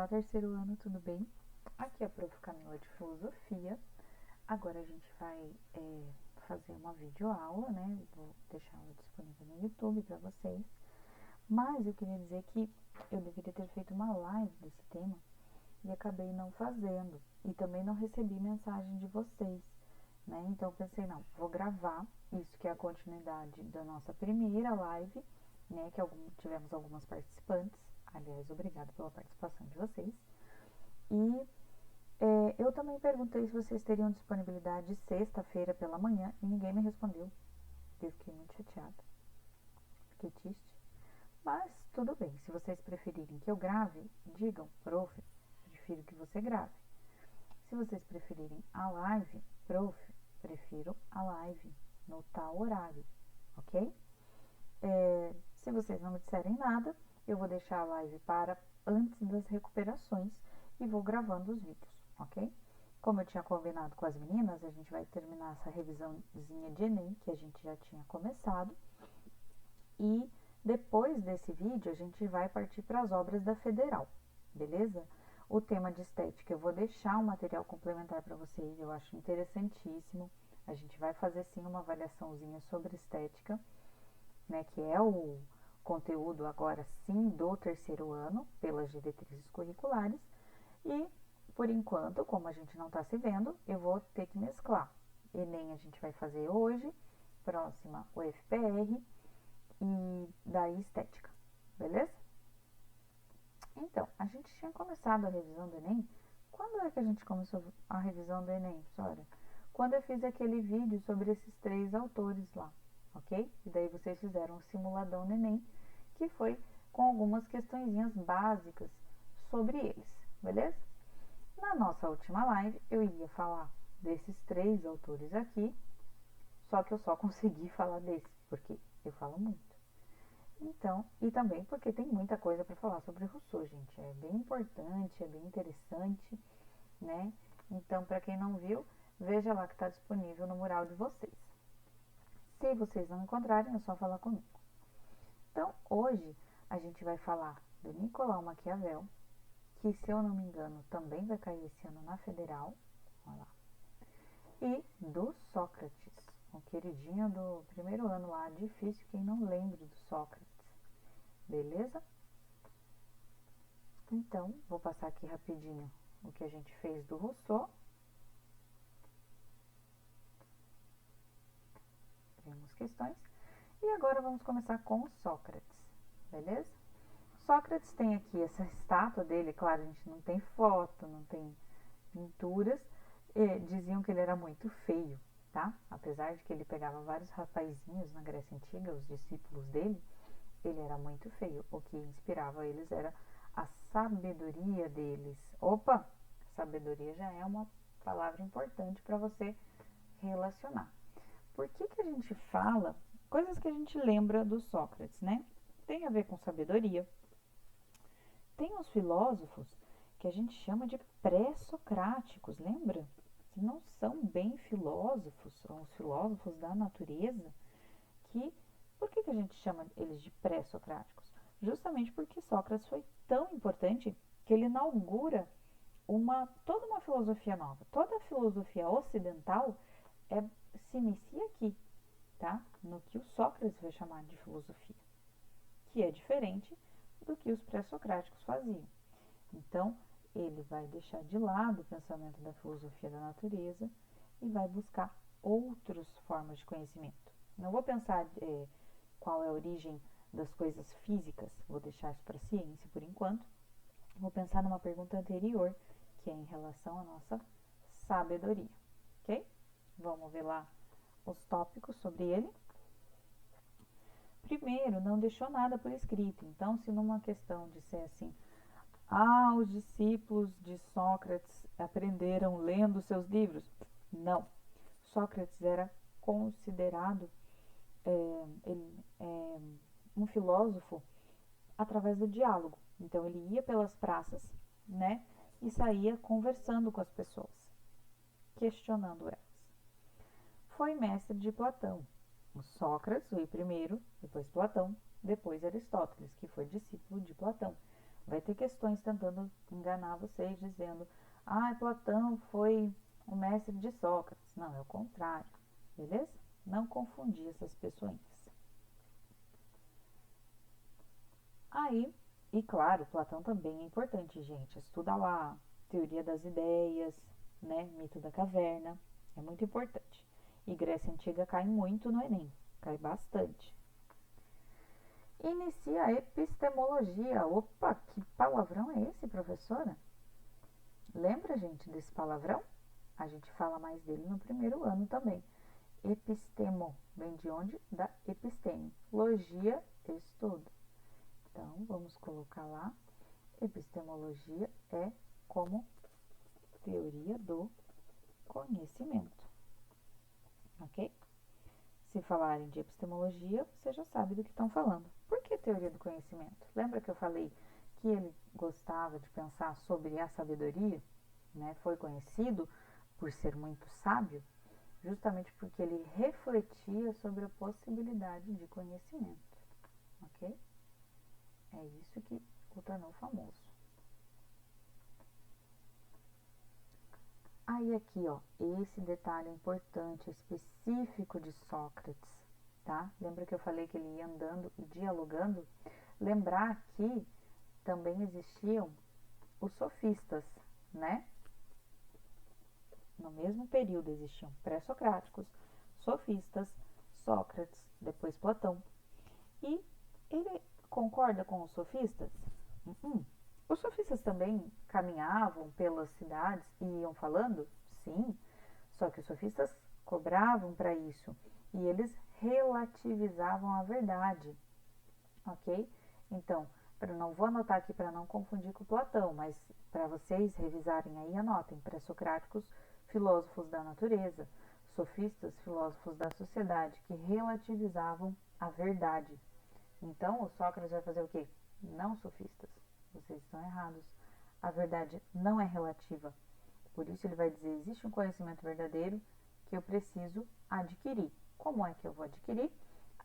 Olá, terceiro ano, tudo bem? Aqui é a Prof. Camila de Filosofia. Agora a gente vai fazer uma videoaula, né? Vou deixar ela disponível no YouTube para vocês. Mas eu queria dizer que eu deveria ter feito uma live desse tema e acabei não fazendo. E também não recebi mensagem de vocês, né? Então pensei, não, vou gravar isso que é a continuidade da nossa primeira live, né? Que tivemos algumas participantes. Aliás, obrigada pela participação de vocês. E eu também perguntei se vocês teriam disponibilidade sexta-feira pela manhã e ninguém me respondeu. Eu fiquei muito chateada. Fiquei triste. Mas tudo bem, se vocês preferirem que eu grave, digam, prof, prefiro que você grave. Se vocês preferirem a live, prof, prefiro a live no tal horário, ok? Se vocês não me disserem nada, eu vou deixar a live para antes das recuperações e vou gravando os vídeos, ok? Como eu tinha combinado com as meninas, a gente vai terminar essa revisãozinha de Enem, que a gente já tinha começado. E depois desse vídeo, a gente vai partir para as obras da Federal, beleza? O tema de estética, eu vou deixar um material complementar para vocês, eu acho interessantíssimo. A gente vai fazer sim uma avaliaçãozinha sobre estética, né, que é o conteúdo agora sim do terceiro ano, pelas diretrizes curriculares. E, por enquanto, como a gente não está se vendo, eu vou ter que mesclar. Enem a gente vai fazer hoje, próxima o FPR e daí estética, beleza? Então, a gente tinha começado a revisão do Enem. Quando é que a gente começou a revisão do Enem, professora? Quando eu fiz aquele vídeo sobre esses 3 autores lá, ok? E daí vocês fizeram um simuladão no Enem, que foi com algumas questõezinhas básicas sobre eles, beleza? Na nossa última live, eu iria falar desses 3 autores aqui, só que eu só consegui falar desse, porque eu falo muito. Então, e também porque tem muita coisa para falar sobre Rousseau, gente. É bem importante, é bem interessante, né? Então, para quem não viu, veja lá que está disponível no mural de vocês. Se vocês não encontrarem, é só falar comigo. Então, hoje a gente vai falar do Nicolau Maquiavel, que, se eu não me engano, também vai cair esse ano na Federal. Olha lá. E do Sócrates, o queridinho do primeiro ano lá, difícil quem não lembra do Sócrates. Beleza? Então, vou passar aqui rapidinho o que a gente fez do Rousseau. Temos questões. E agora vamos começar com Sócrates, beleza? Sócrates tem aqui essa estátua dele, claro, a gente não tem foto, não tem pinturas. Diziam que ele era muito feio, tá? Apesar de que ele pegava vários rapazinhos na Grécia Antiga, os discípulos dele, ele era muito feio. O que inspirava eles era a sabedoria deles. Opa! Sabedoria já é uma palavra importante para você relacionar. Por que a gente fala coisas que a gente lembra do Sócrates, né? Tem a ver com sabedoria. Tem os filósofos que a gente chama de pré-socráticos, lembra? Que não são bem filósofos, são os filósofos da natureza. Por que a gente chama eles de pré-socráticos? Justamente porque Sócrates foi tão importante que ele inaugura toda uma filosofia nova. Toda a filosofia ocidental se inicia aqui, tá? No que o Sócrates vai chamar de filosofia, que é diferente do que os pré-socráticos faziam. Então, ele vai deixar de lado o pensamento da filosofia da natureza e vai buscar outras formas de conhecimento. Não vou pensar qual é a origem das coisas físicas, vou deixar isso para a ciência por enquanto. Vou pensar numa pergunta anterior, que é em relação à nossa sabedoria, ok? Vamos ver lá os tópicos sobre ele. Primeiro, não deixou nada por escrito. Então, se numa questão disser assim, os discípulos de Sócrates aprenderam lendo seus livros. Não. Sócrates era considerado um filósofo através do diálogo. Então, ele ia pelas praças, né? E saía conversando com as pessoas, questionando elas. Foi mestre de Platão. O Sócrates veio primeiro, depois Platão, depois Aristóteles, que foi discípulo de Platão. Vai ter questões tentando enganar vocês, dizendo, Platão foi o mestre de Sócrates. Não, é o contrário, beleza? Não confundir essas pessoinhas. Aí, e claro, Platão também é importante, gente. Estuda lá, teoria das ideias, né? Mito da caverna, é muito importante. E Grécia Antiga cai muito no Enem, cai bastante. Inicia a epistemologia. Opa, que palavrão é esse, professora? Lembra, gente, desse palavrão? A gente fala mais dele no primeiro ano também. Epistemo, vem de onde? Da episteme. Logia, estudo. Então, vamos colocar lá. Epistemologia é como teoria do conhecimento. Ok? Se falarem de epistemologia, você já sabe do que estão falando. Por que teoria do conhecimento? Lembra que eu falei que ele gostava de pensar sobre a sabedoria, né? Foi conhecido por ser muito sábio, justamente porque ele refletia sobre a possibilidade de conhecimento, ok? É isso que o tornou famoso. Aí aqui, ó, esse detalhe importante, específico de Sócrates, tá? Lembra que eu falei que ele ia andando e dialogando? Lembrar que também existiam os sofistas, né? No mesmo período existiam pré-socráticos, sofistas, Sócrates, depois Platão. E ele concorda com os sofistas? Os sofistas também caminhavam pelas cidades e iam falando? Sim, só que os sofistas cobravam para isso e eles relativizavam a verdade, ok? Então, não vou anotar aqui para não confundir com Platão, mas para vocês revisarem aí, anotem: pré-socráticos, filósofos da natureza; sofistas, filósofos da sociedade, que relativizavam a verdade. Então, o Sócrates vai fazer o quê? Não, sofistas, vocês estão errados. A verdade não é relativa. Por isso ele vai dizer, existe um conhecimento verdadeiro que eu preciso adquirir. Como é que eu vou adquirir?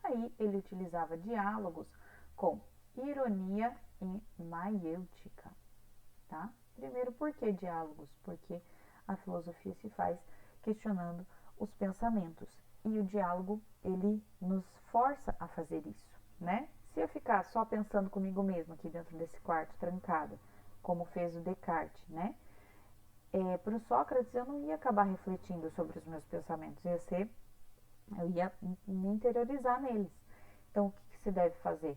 Aí ele utilizava diálogos com ironia e maiêutica, tá? Primeiro, por que diálogos? Porque a filosofia se faz questionando os pensamentos. E o diálogo, ele nos força a fazer isso, né? Se eu ficar só pensando comigo mesma aqui dentro desse quarto trancada, como fez o Descartes, né? Para o Sócrates, eu não ia acabar refletindo sobre os meus pensamentos, eu ia me interiorizar neles. Então, o que se deve fazer?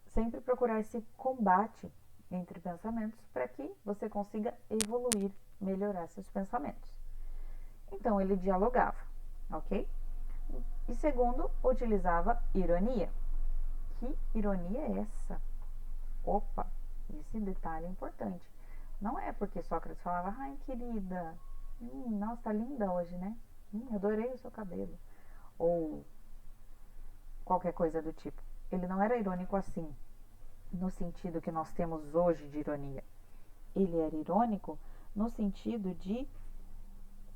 Sempre procurar esse combate entre pensamentos para que você consiga evoluir, melhorar seus pensamentos. Então, ele dialogava, ok? E segundo, utilizava ironia. Que ironia é essa? Opa, esse detalhe é importante. Não é porque Sócrates falava, ai querida, nossa, tá linda hoje, né? Adorei o seu cabelo. Ou qualquer coisa do tipo. Ele não era irônico assim, no sentido que nós temos hoje de ironia. Ele era irônico no sentido de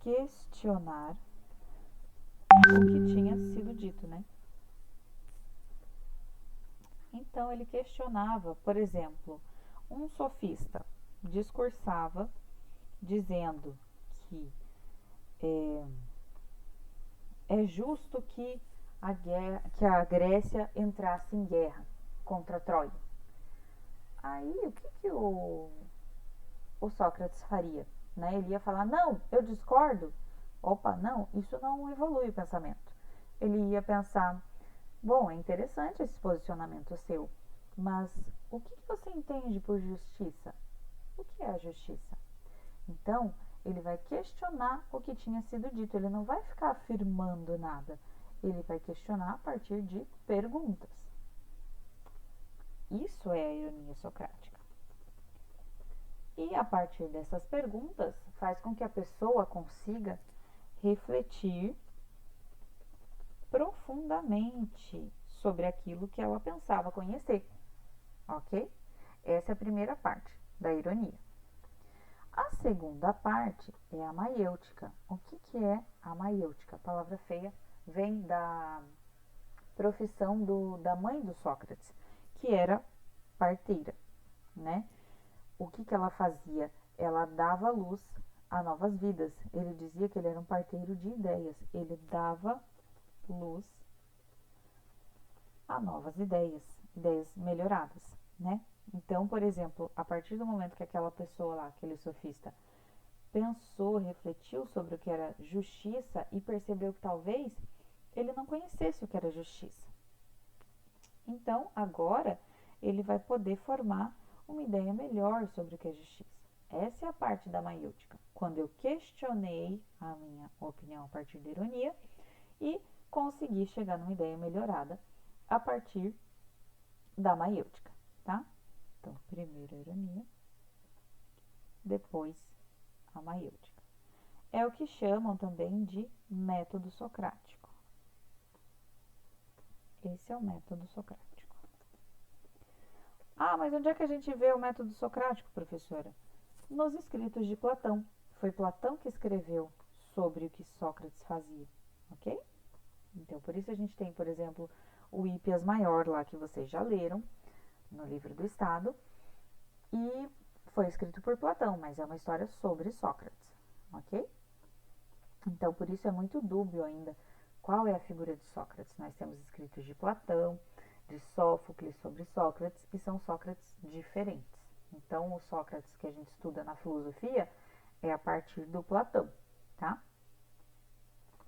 questionar o que tinha sido dito, né? Então ele questionava, por exemplo, um sofista discursava dizendo que é justo que a Grécia entrasse em guerra contra Troia. Aí o que o Sócrates faria? Né? Ele ia falar, não, eu discordo. Opa, não, isso não evolui o pensamento. Ele ia pensar, bom, é interessante esse posicionamento seu, mas o que você entende por justiça? O que é a justiça? Então, ele vai questionar o que tinha sido dito, ele não vai ficar afirmando nada, ele vai questionar a partir de perguntas. Isso é a ironia socrática. E a partir dessas perguntas, faz com que a pessoa consiga refletir profundamente sobre aquilo que ela pensava conhecer, ok? Essa é a primeira parte da ironia. A segunda parte é a maiêutica. O que é a maiêutica? A palavra feia vem da profissão da mãe do Sócrates, que era parteira, né? o que ela fazia? Ela dava luz a novas vidas. Ele dizia que ele era um parteiro de ideias. Ele dava luz a novas ideias, ideias melhoradas, né? Então, por exemplo, a partir do momento que aquela pessoa lá, aquele sofista, pensou, refletiu sobre o que era justiça e percebeu que talvez ele não conhecesse o que era justiça. Então, agora, ele vai poder formar uma ideia melhor sobre o que é justiça. Essa é a parte da maiútica. Quando eu questionei a minha opinião a partir da ironia e consegui chegar numa ideia melhorada a partir da maiútica, tá? Então, primeiro a ironia, depois a maiútica. É o que chamam também de método socrático. Esse é o método socrático. Ah, mas onde é que a gente vê o método socrático, professora? Nos escritos de Platão. Foi Platão que escreveu sobre o que Sócrates fazia, ok? Então, por isso a gente tem, por exemplo, o Hípias Maior lá que vocês já leram no livro do Estado e foi escrito por Platão, mas é uma história sobre Sócrates, ok? Então, por isso é muito dúbio ainda qual é a figura de Sócrates. Nós temos escritos de Platão, de Sófocles sobre Sócrates e são Sócrates diferentes. Então, o Sócrates que a gente estuda na filosofia é a partir do Platão, tá?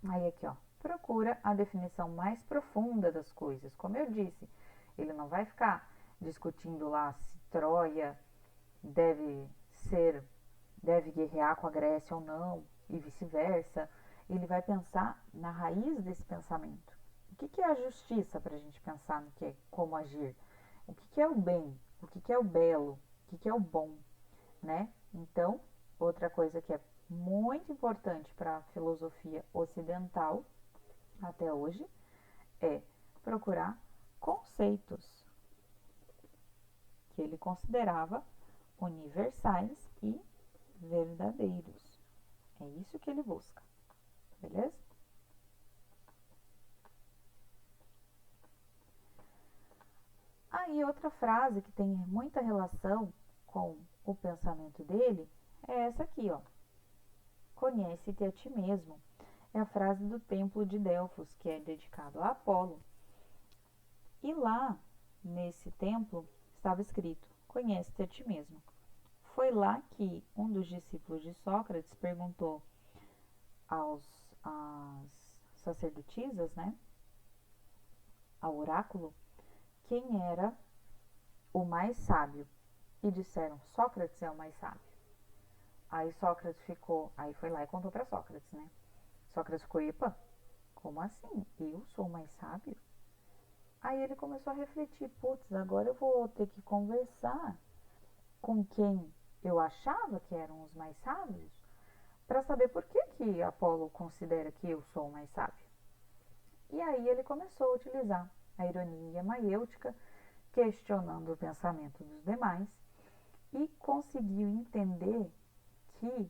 Aí aqui, ó, procura a definição mais profunda das coisas. Como eu disse, ele não vai ficar discutindo lá se Troia deve ser, deve guerrear com a Grécia ou não, e vice-versa. Ele vai pensar na raiz desse pensamento. O que é a justiça para a gente pensar no que é como agir? O que é o bem? O que é o belo? O que é o bom? Né? Então, outra coisa que é muito importante para a filosofia ocidental até hoje é procurar conceitos que ele considerava universais e verdadeiros. É isso que ele busca, beleza? Aí outra frase que tem muita relação com o pensamento dele é essa aqui, ó. Conhece-te a ti mesmo. É a frase do templo de Delfos, que é dedicado a Apolo. E lá, nesse templo, estava escrito: conhece-te a ti mesmo. Foi lá que um dos discípulos de Sócrates perguntou às sacerdotisas, né, ao oráculo, quem era o mais sábio. E disseram: Sócrates é o mais sábio. Aí Sócrates ficou, aí foi lá e contou para Sócrates, né? Sócrates ficou: epa, como assim? Eu sou o mais sábio? Aí ele começou a refletir: putz, agora eu vou ter que conversar com quem eu achava que eram os mais sábios para saber por que Apolo considera que eu sou o mais sábio. E aí ele começou a utilizar a ironia maiêutica, questionando o pensamento dos demais, e conseguiu entender que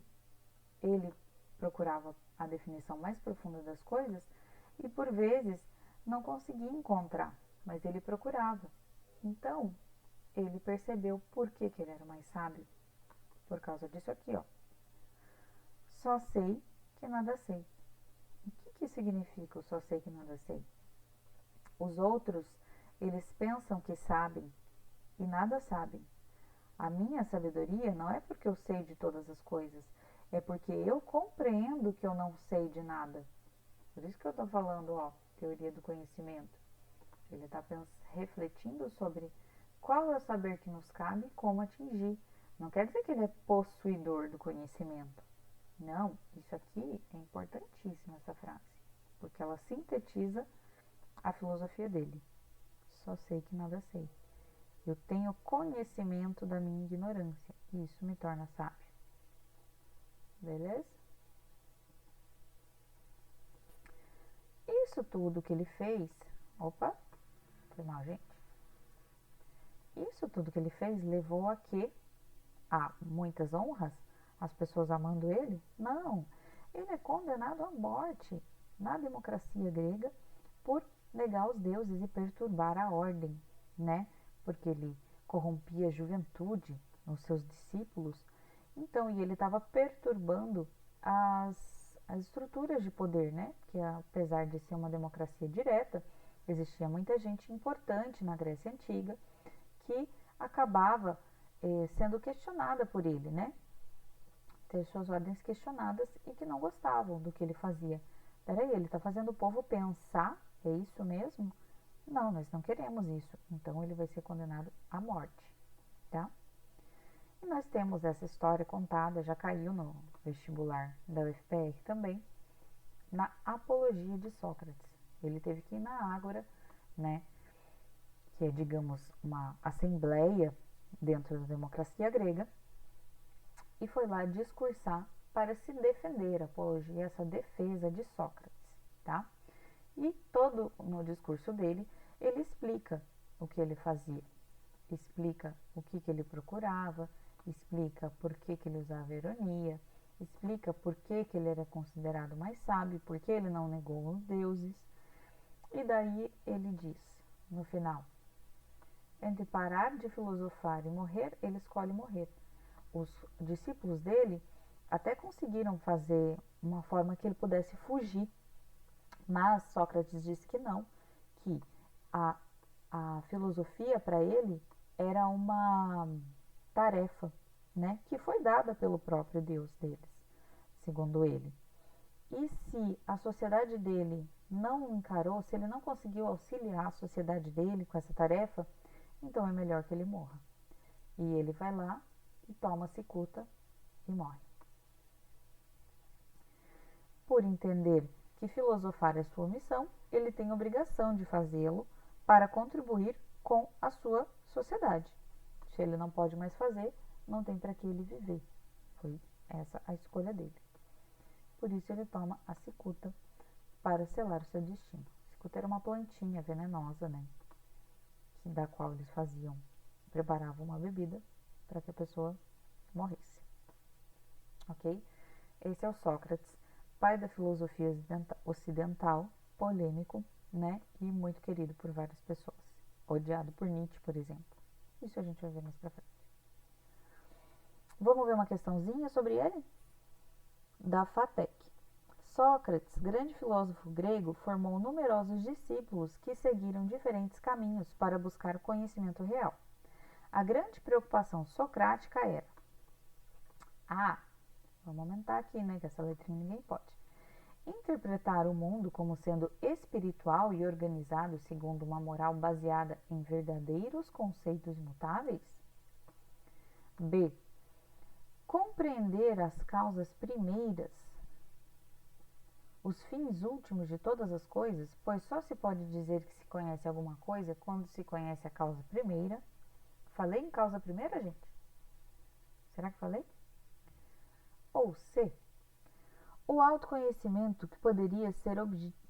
ele procurava a definição mais profunda das coisas e por vezes não conseguia encontrar, mas ele procurava. Então, ele percebeu por que ele era mais sábio. Por causa disso aqui, ó. Só sei que nada sei. O que significa o só sei que nada sei? Os outros, eles pensam que sabem e nada sabem. A minha sabedoria não é porque eu sei de todas as coisas, é porque eu compreendo que eu não sei de nada. Por isso que eu estou falando, ó, teoria do conhecimento. Ele está refletindo sobre qual é o saber que nos cabe e como atingir. Não quer dizer que ele é possuidor do conhecimento. Não, isso aqui é importantíssima essa frase, porque ela sintetiza a filosofia dele. Só sei que nada sei. Eu tenho conhecimento da minha ignorância e isso me torna sábio. Beleza? Isso tudo que ele fez. Opa, foi mal, gente. Isso tudo que ele fez levou a que? A muitas honras? As pessoas amando ele? Não. Ele é condenado à morte na democracia grega por negar os deuses e perturbar a ordem, né? Porque ele corrompia a juventude nos seus discípulos. Então, e ele estava perturbando as estruturas de poder, né? Que apesar de ser uma democracia direta, existia muita gente importante na Grécia Antiga que acabava sendo questionada por ele, né? Ter suas ordens questionadas e que não gostavam do que ele fazia. Peraí, ele está fazendo o povo pensar, é isso mesmo? Não, nós não queremos isso. Então ele vai ser condenado à morte, tá? E nós temos essa história contada, já caiu no vestibular da UFPR também, na Apologia de Sócrates. Ele teve que ir na Ágora, né? Que é, digamos, uma assembleia dentro da democracia grega, e foi lá discursar para se defender, a apologia, essa defesa de Sócrates, tá? E todo no discurso dele, ele explica o que ele fazia, explica o que ele procurava, explica por que ele usava ironia, explica por que ele era considerado mais sábio, por que ele não negou os deuses. E daí ele diz, no final, entre parar de filosofar e morrer, ele escolhe morrer. Os discípulos dele até conseguiram fazer uma forma que ele pudesse fugir, mas Sócrates disse que não, que a, a filosofia para ele era uma tarefa, né, que foi dada pelo próprio Deus deles, segundo ele. E se a sociedade dele não encarou, se ele não conseguiu auxiliar a sociedade dele com essa tarefa, então é melhor que ele morra. E ele vai lá e toma cicuta e morre. Por entender que filosofar é sua missão, ele tem obrigação de fazê-lo para contribuir com a sua sociedade. Se ele não pode mais fazer, não tem para que ele viver. Foi essa a escolha dele. Por isso ele toma a cicuta para selar o seu destino. A cicuta era uma plantinha venenosa, né? Da qual eles preparavam uma bebida para que a pessoa morresse. Ok? Esse é o Sócrates, pai da filosofia ocidental, polêmico, né? E muito querido por várias pessoas. Odiado por Nietzsche, por exemplo. Isso a gente vai ver mais pra frente. Vamos ver uma questãozinha sobre ele? Da FATEC. Sócrates, grande filósofo grego, formou numerosos discípulos que seguiram diferentes caminhos para buscar o conhecimento real. A grande preocupação socrática era: vamos aumentar aqui, né, que essa letrinha ninguém pode. Interpretar o mundo como sendo espiritual e organizado segundo uma moral baseada em verdadeiros conceitos imutáveis. B. Compreender as causas primeiras, os fins últimos de todas as coisas, pois só se pode dizer que se conhece alguma coisa quando se conhece a causa primeira. Falei em causa primeira, gente? Será que falei? Ou C. O autoconhecimento que poderia ser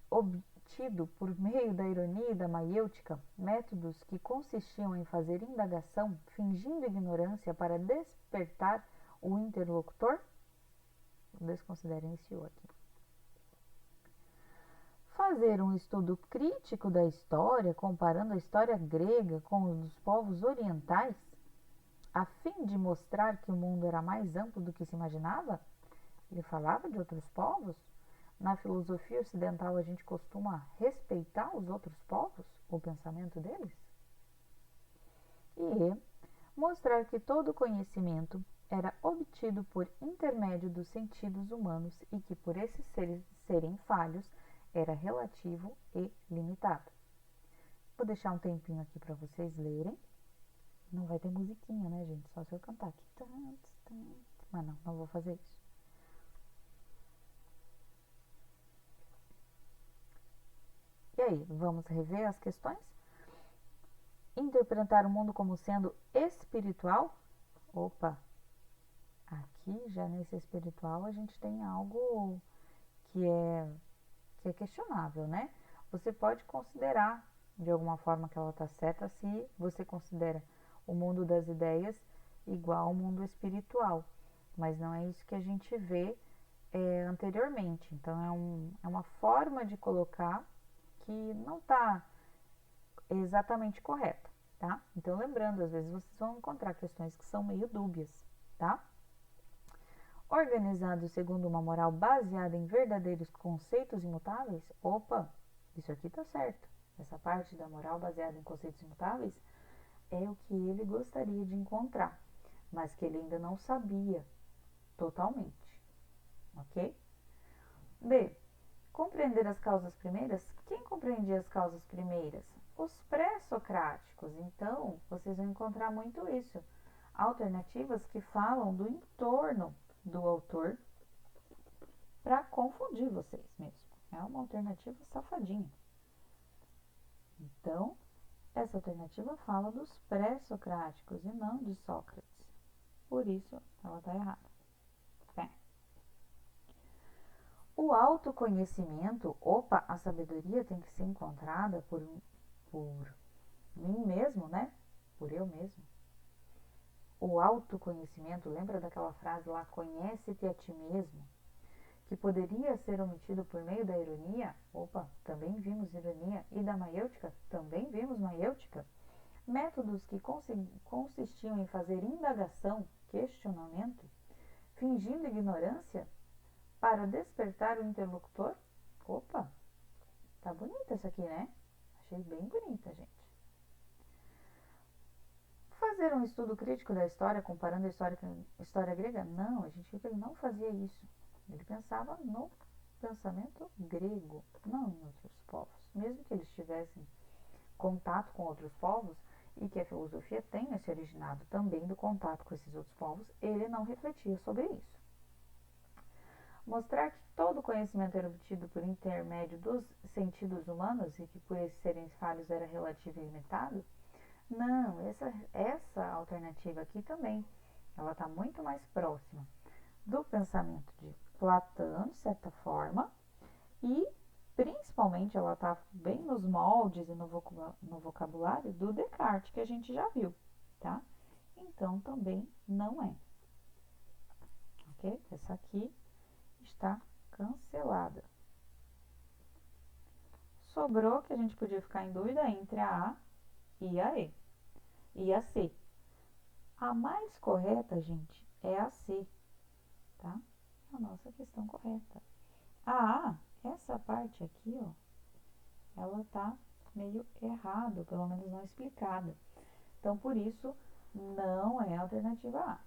obtido por meio da ironia e da maiêutica, métodos que consistiam em fazer indagação, fingindo ignorância para despertar o interlocutor? Desconsiderem esse O aqui. Fazer um estudo crítico da história, comparando a história grega com os dos povos orientais, a fim de mostrar que o mundo era mais amplo do que se imaginava? Ele falava de outros povos? Na filosofia ocidental a gente costuma respeitar os outros povos, o pensamento deles? E mostrar que todo conhecimento era obtido por intermédio dos sentidos humanos e que por esses serem falhos, era relativo e limitado. Vou deixar um tempinho aqui para vocês lerem. Não vai ter musiquinha, né, gente? Só se eu cantar aqui. Mas não vou fazer isso. E aí, vamos rever as questões? Interpretar o mundo como sendo espiritual? Opa! Aqui, já nesse espiritual, a gente tem algo que é questionável, né? Você pode considerar de alguma forma que ela está certa se você considera o mundo das ideias igual ao mundo espiritual, mas não é isso que a gente vê anteriormente. Então é uma forma de colocar que não está exatamente correta, tá? Então, lembrando, às vezes vocês vão encontrar questões que são meio dúbias, tá? Organizado segundo uma moral baseada em verdadeiros conceitos imutáveis? Opa, isso aqui tá certo. Essa parte da moral baseada em conceitos imutáveis é o que ele gostaria de encontrar, mas que ele ainda não sabia totalmente, ok? B. Compreender as causas primeiras? Quem compreendia as causas primeiras? Os pré-socráticos. Então, vocês vão encontrar muito isso. Alternativas que falam do entorno do autor para confundir vocês mesmo. É uma alternativa safadinha. Então, essa alternativa fala dos pré-socráticos e não de Sócrates. Por isso, ela está errada. Bem, o autoconhecimento, opa, a sabedoria tem que ser encontrada por mim mesmo, né? Por eu mesmo. O autoconhecimento, lembra daquela frase lá, conhece-te a ti mesmo, que poderia ser omitido por meio da ironia? Opa, também vimos ironia. E da maiêutica? Também vimos maiêutica. Métodos que consistiam em fazer indagação, questionamento, fingindo ignorância, para despertar o interlocutor? Opa, tá bonita essa aqui, né? Achei bem bonita, gente. Fazer um estudo crítico da história, comparando a história com a história grega? Não, a gente viu que ele não fazia isso. Ele pensava no pensamento grego, não em outros povos. Mesmo que eles tivessem contato com outros povos e que a filosofia tenha se originado também do contato com esses outros povos, ele não refletia sobre isso. Mostrar que todo conhecimento era obtido por intermédio dos sentidos humanos e que por esses serem falhos era relativo e limitado? Não, essa alternativa aqui também, ela está muito mais próxima do pensamento de Platão, de certa forma, e principalmente ela está bem nos moldes e no vocabulário do Descartes, que a gente já viu, tá? Então também não é. Ok? Essa aqui está cancelada. Sobrou que a gente podia ficar em dúvida entre a A e a E. E a C. A mais correta, gente, é a C, tá? A nossa questão correta. A, essa parte aqui, ó, ela tá meio errada, pelo menos não explicada. Então, por isso, não é a alternativa A.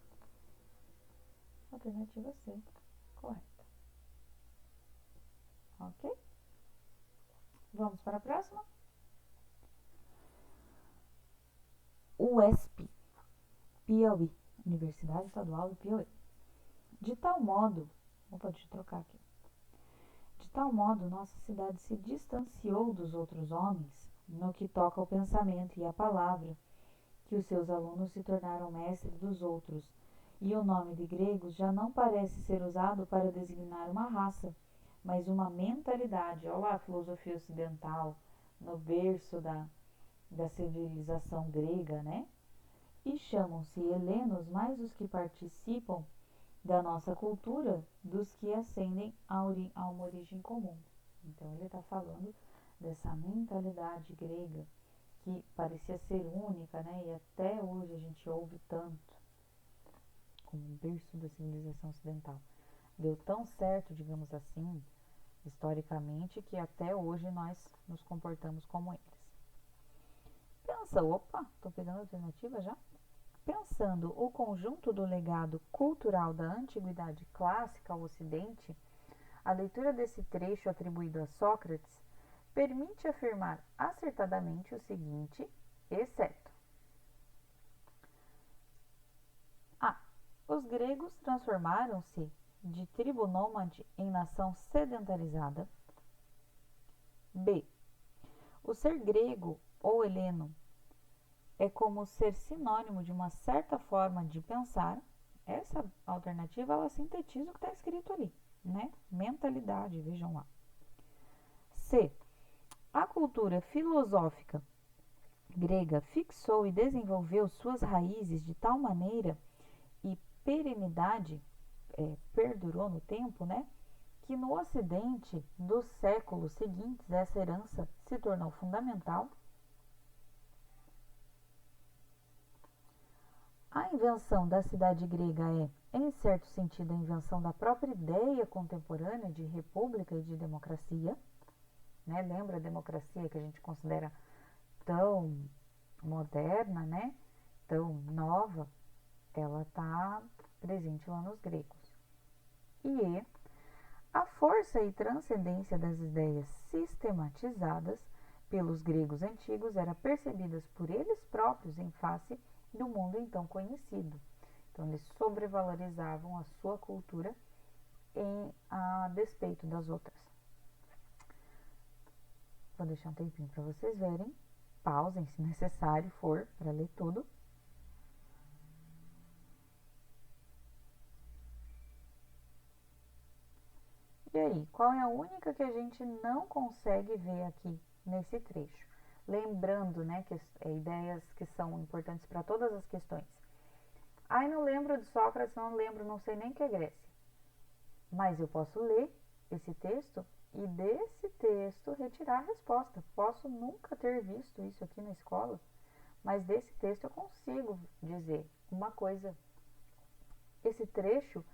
Alternativa C, correta. Ok? Vamos para a próxima? UESP, Piauí, Universidade Estadual do Piauí. De tal modo, deixa eu trocar aqui. De tal modo, nossa cidade se distanciou dos outros homens no que toca ao pensamento e à palavra, que os seus alunos se tornaram mestres dos outros, e o nome de gregos já não parece ser usado para designar uma raça, mas uma mentalidade. Olha lá a filosofia ocidental, no berço da civilização grega, né? E chamam-se helenos mais os que participam da nossa cultura dos que ascendem a uma origem comum. Então ele está falando dessa mentalidade grega que parecia ser única, né? E até hoje a gente ouve tanto como um berço da civilização ocidental. Deu tão certo, digamos assim, historicamente, que até hoje nós nos comportamos como eles. Pensa, opa, estou pegando a alternativa já? Pensando o conjunto do legado cultural da antiguidade clássica ao Ocidente, a leitura desse trecho atribuído a Sócrates permite afirmar acertadamente o seguinte, exceto: A. Os gregos transformaram-se de tribo nômade em nação sedentarizada. B. O ser grego ou heleno é como ser sinônimo de uma certa forma de pensar. Essa alternativa, ela sintetiza o que está escrito ali, né? Mentalidade, vejam lá. C. A cultura filosófica grega fixou e desenvolveu suas raízes de tal maneira e perenidade perdurou no tempo, né? Que no Ocidente dos séculos seguintes essa herança se tornou fundamental. A invenção da cidade grega é, em certo sentido, a invenção da própria ideia contemporânea de república e de democracia, né? Lembra a democracia que a gente considera tão moderna, né? Tão nova, ela está presente lá nos gregos. E a força e transcendência das ideias sistematizadas pelos gregos antigos era percebidas por eles próprios em face do mundo então conhecido. Então, eles sobrevalorizavam a sua cultura a despeito das outras. Vou deixar um tempinho para vocês verem. Pausem se necessário for para ler tudo. E aí, qual é a única que a gente não consegue ver aqui nesse trecho? Lembrando, né, que ideias que são importantes para todas as questões. Ai, não lembro de Sócrates, não lembro, não sei nem o que é Grécia. Mas eu posso ler esse texto e desse texto retirar a resposta. Posso nunca ter visto isso aqui na escola, mas desse texto eu consigo dizer uma coisa. Esse trecho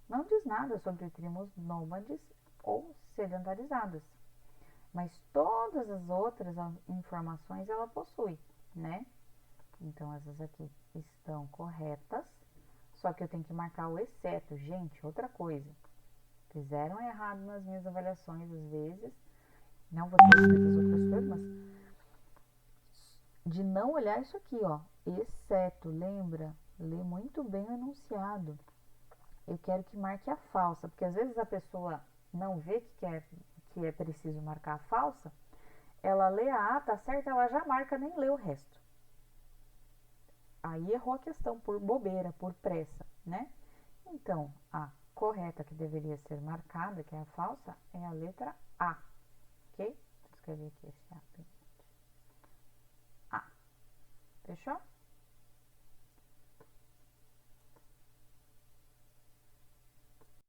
não diz nada sobre tribos nômades ou sedentarizadas, mas todas as outras informações ela possui, né? Então essas aqui estão corretas, só que eu tenho que marcar o exceto. Gente, outra coisa, fizeram errado nas minhas avaliações às vezes, não vocês, mas as outras turmas, de não olhar isso aqui, ó, exceto, lembra? Lê muito bem o enunciado. Eu quero que marque a falsa, porque às vezes a pessoa não vê que é preciso marcar a falsa, ela lê a A, tá certo, ela já marca, nem lê o resto. Aí errou a questão por bobeira, por pressa, né? Então, a correta que deveria ser marcada, que é a falsa, é a letra A, ok? Vou escrever aqui esse A. A. Fechou?